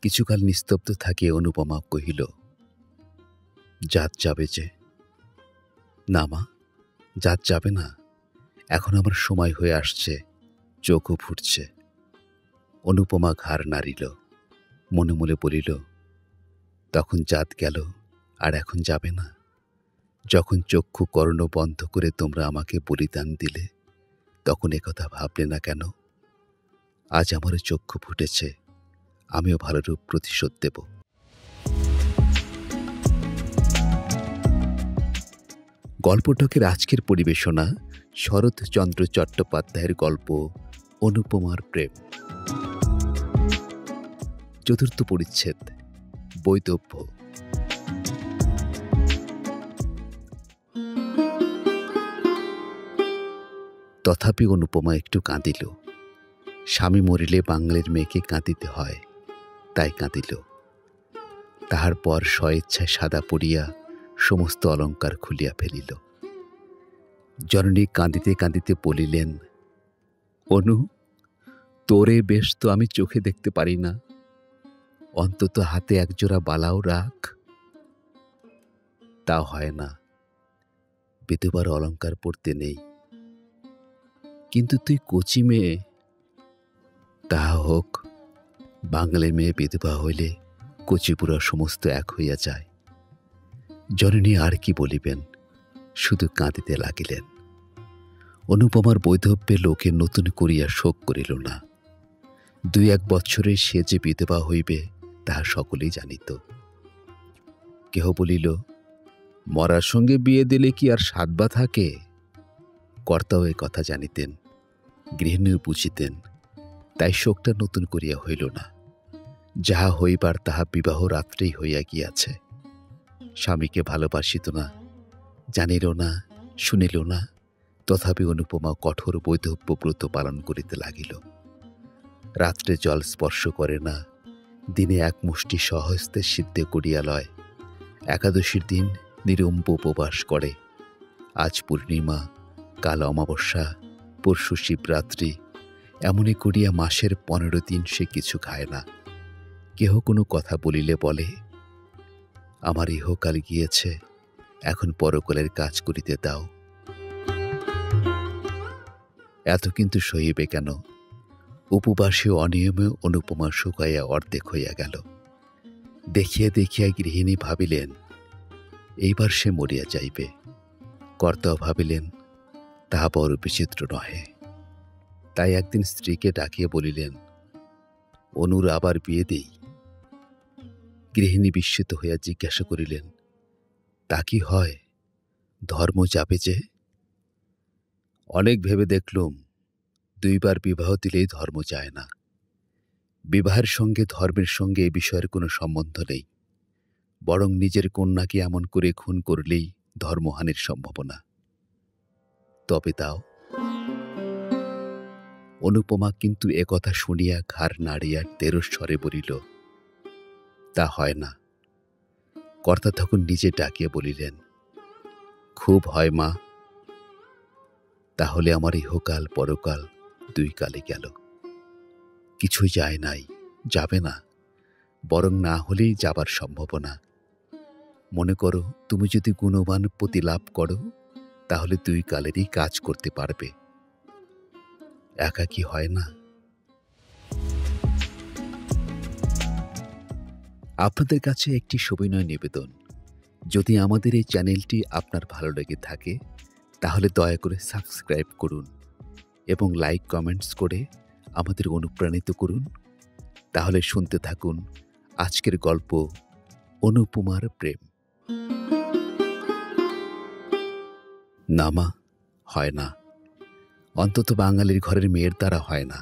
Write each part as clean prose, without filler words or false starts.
কিছুকাল নিস্তব্ধ থাকিয়া অনুপমা কহিল, জাত যাবে যে? না মা, জাত যাবে না, এখন আমার সময় হয়ে আসছে, চোখও ফুটছে। অনুপমা ঘাড় নাড়িল, মনে মনে বলিল, তখন জাত গেল আর এখন যাবে না? যখন চক্ষু কর্ণ বন্ধ করে তোমরা আমাকে বলিদান দিলে, তখন একথা ভাবলে না কেন? আজ আমারও চক্ষু ফুটেছে, আমিও ভালোরূপ প্রতিশোধ দেব। গল্পটকের আজকের পরিবেশনা শরৎচন্দ্র চট্টোপাধ্যায়ের গল্প অনুপমার প্রেম। চতুর্থ পরিচ্ছেদ, বৈদব্য। তথাপি অনুপমা একটু কাঁদিল। স্বামী মরিলে বাঙালির মেয়েকে কাঁদিতে হয়, তাই কাঁদিল। তাহার পর স্বইচ্ছায় সাদা পড়িয়া সমস্ত অলঙ্কার খুলিয়া ফেলিল। জননী কাঁদিতে কাঁদিতে বলিলেন, অনু, তোরে বেশ তো আমি চোখে দেখতে পারি না, অন্তত হাতে একজোড়া বালাও রাখ। তা হয় না, বিধবার অলঙ্কার পড়তে নেই। কিন্তু তুই কচি মেয়ে। তাহা হোক, বাঙালি মেয়ে বিধবা হইলে কচিপুরা সমস্ত এক হইয়া যায়। জননী আর কি বলিবেন, শুধু কাঁদিতে লাগিলেন। অনুপমার বৈধব্যে লোকে নতুন করিয়া শোক করিল না। 2-1 বৎসরে সে যে বিধবা হইবে তাহা সকলেই জানিত। কেহ বলিল, মরার সঙ্গে বিয়ে দিলে কি আর সাধবা থাকে? কর্তাও এ কথা জানিতেন, গৃহিণীও বুঝিতেন, তাই শোকটা নতুন করিয়া হইল না। যাহা হইবার তাহা বিবাহ রাত্রেই হইয়া গিয়াছে। স্বামীকে ভালোবাসিত না, জানিল না, শুনিল না, তথাপি অনুপমা কঠোর বৈধব্য ব্রত পালন করিতে লাগিল। রাত্রে জল স্পর্শ করে না, দিনে এক মুষ্টি সহস্তে সিদ্ধে করিয়া লয়। একাদশীর দিন নিরম্ব উপবাস করে। আজ পূর্ণিমা, কাল অমাবস্যা, পরশু শিবরাত্রি, এমনই করিয়া মাসের 15 দিন সে কিছু খায় না। কেহ কোনো কথা বলিলে বলে, আমার ইহকাল গিয়েছে, এখন পরকালের কাজ করিতে দাও। এত কিন্তু সহিবে কেন? উপবাসে অনিয়মে অনুপমা শুকাইয়া অর্ধেক হইয়া গেল। দেখিয়া দেখিয়া গৃহিণী ভাবিলেন, এইবার সে মরিয়া যাইবে। কর্তাও ভাবিলেন, তাহা বড় বিচিত্র নহে। তাই একদিন স্ত্রীকে ডাকিয়া বলিলেন, অনুর আবার বিয়ে দেই? গৃহিণী বিস্মিত হইয়া জিজ্ঞাসা করিলেন, তা কি হয়? ধর্ম যাবে যে? অনেক ভেবে দেখলুম, 2 বার বিবাহ দিলেই ধর্ম যায় না। বিবাহের সঙ্গে ধর্মের সঙ্গে এ বিষয়ের কোনো সম্বন্ধ নেই, বরং নিজের কন্যাকে এমন করে খুন করলেই ধর্মহানির সম্ভাবনা। তবে দাও। অনুপমা কিন্তু একথা শুনিয়া ঘাড় নাড়িয়া তেরস্বরে বলিল, তা হয় না। কর্তা তখন নিজে ডাকিয়া বলিলেন, খুব হয় মা। তাহলে আমার ইহকাল পরকাল 2 কালে গেল। কিছুই যায় নাই, যাবে না, বরং না হলেই যাবার সম্ভাবনা। মনে করো, তুমি যদি গুণবান পতি লাভ করো, তাহলে 2 কালেরই কাজ করতে পারবে। একা কি হয় না? আপনাদের কাছে একটি সবিনয় নিবেদন, যদি আমাদের এই চ্যানেলটি আপনার ভালো লেগে থাকে, তাহলে দয়া করে সাবস্ক্রাইব করুন এবং লাইক কমেন্টস করে আমাদের অনুপ্রাণিত করুন। তাহলে শুনতে থাকুন আজকের গল্প অনুপমার প্রেম। না মা, হয় না, অন্তত বাঙালির ঘরের মেয়ের দ্বারা হয় না।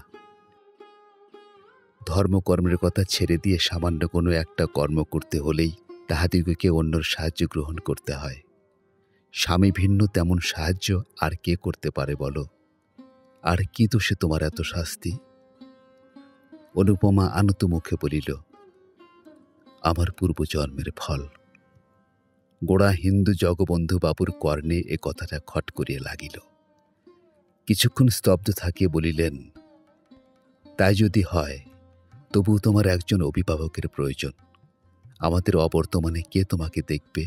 ধর্মকর্মের কথা ছেড়ে দিয়ে সামান্য কোনো একটা কর্ম করতে হলেই তাহাদিগকে অন্যর সাহায্য গ্রহণ করতে হয়। স্বামী ভিন্ন তেমন সাহায্য আর কে করতে পারে বলো? আর কি দোষে তোমার এত শাস্তি? অনুপমা আনত মুখে বলিল, আমার পূর্বজন্মের ফল। গোড়া হিন্দু জগবন্ধু বাবুর কর্ণে এ কথাটা খট করিয়া লাগিল। কিছুক্ষণ স্তব্ধ থাকিয়ে বলিলেন, তাই যদি হয়, তবুও তোমার একজন অভিভাবকের প্রয়োজন। আমাদের অবর্তমানে কে তোমাকে দেখবে?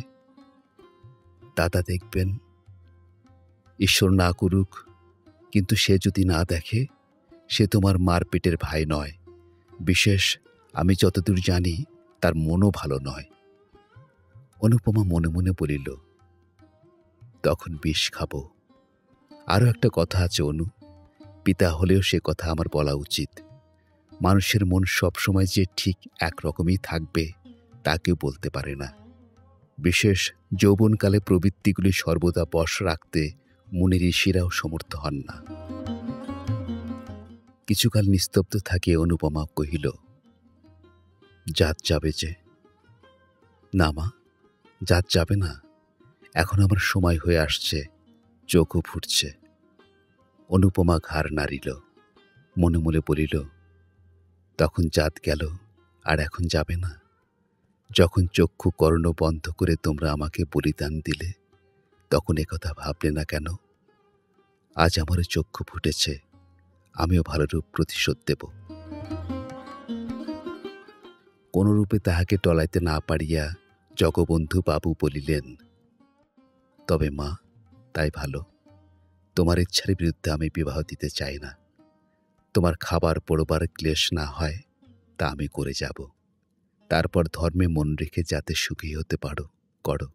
দাদা দেখবেন, ঈশ্বর না করুক, কিন্তু সে যদি না দেখে, সে তোমার মার পেটের ভাই নয়। বিশেষ আমি যতদূর জানি তার মনও ভালো নয়। অনুপমা মনে মনে বলিল, তখন বিষ খাবো। আরও একটা কথা আছে অনু, পিতা হলেও সে কথা আমার বলা উচিত। মানুষের মন সবসময় যে ঠিক একরকমই থাকবে তা কেউ বলতে পারে না। বিশেষ যৌবনকালে প্রবৃত্তিগুলি সর্বদা বশ রাখতে মনের ঋষিরাও সমর্থ হন না। কিছুকাল নিস্তব্ধ থাকিয়া অনুপমা কহিল, জাত যাবে যে? না মা, জাত যাবে না। এখন আমার সময় হয়ে আসছে, চোখও ফুটছে। অনুপমা ঘাড় নাড়িল, মনে মনে বলিল, তখন জাত গেল আর এখন যাবে না? যখন চক্ষু কর্ণ বন্ধ করে তোমরা আমাকে বলিদান দিলে, তখন একথা ভাবলে না কেন? আজ আমারও চক্ষু ফুটেছে, আমিও ভালোরূপ প্রতিশোধ দেব। কোনরূপে তাহাকে টলাইতে না পারিয়া জগবন্ধু বাবু বলিলেন, তবে মা, তাই ভালো। তোমার ইচ্ছার বিরুদ্ধে আমি বিবাহ দিতে চাই না। তোমার খাবার পড়বার ক্লেশ না হয় তা আমি করে যাব। তারপর ধর্মে মন রেখে যাতে সুখী হতে পারো, করো।